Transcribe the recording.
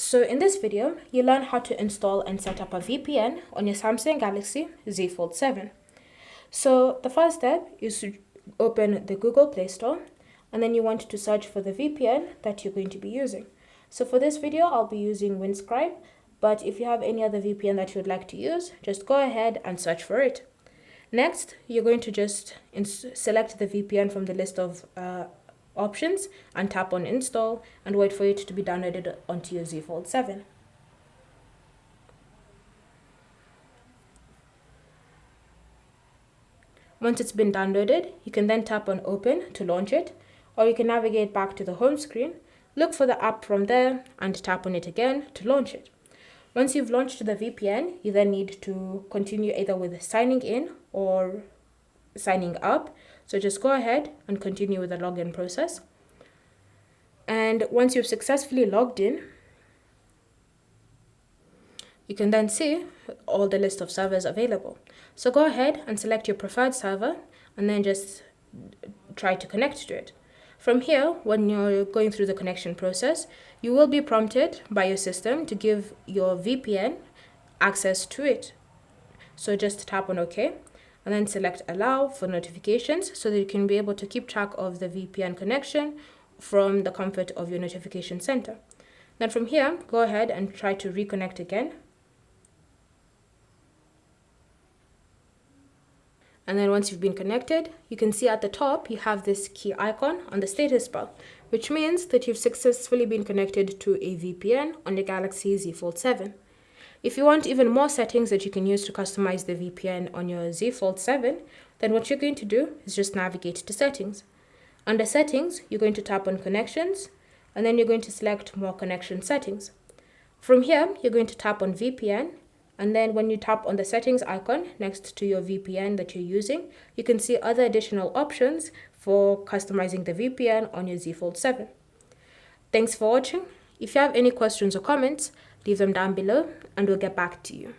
So in this video, you learn how to install and set up a VPN on your Samsung Galaxy Z Fold 7. So the first step is to open the Google Play Store, and then you want to search for the VPN that you're going to be using. So for this video, I'll be using Windscribe, but if you have any other VPN that you would like to use, just go ahead and search for it. Next, you're going to just select the VPN from the list of options and tap on install and wait for it to be downloaded onto your Z Fold 7. Once it's been downloaded, you can then tap on open to launch it, or you can navigate back to the home screen, look for the app from there and tap on it again to launch it. Once you've launched the VPN, you then need to continue either with signing in or signing up. So just go ahead and continue with the login process. And once you've successfully logged in, you can then see all the list of servers available. So go ahead and select your preferred server and then just try to connect to it. From here, when you're going through the connection process, you will be prompted by your system to give your VPN access to it. So just tap on OK and then select allow for notifications so that you can be able to keep track of the VPN connection from the comfort of your notification center. Then from here, go ahead and try to reconnect again. And then once you've been connected, you can see at the top, you have this key icon on the status bar, which means that you've successfully been connected to a VPN on your Galaxy Z Fold 7. If you want even more settings that you can use to customize the VPN on your Z Fold 7, then what you're going to do is just navigate to settings. Under settings, you're going to tap on connections, and then you're going to select more connection settings. From here, you're going to tap on VPN, and then when you tap on the settings icon next to your VPN that you're using, you can see other additional options for customizing the VPN on your Z Fold 7. Thanks for watching. If you have any questions or comments, leave them down below and we'll get back to you.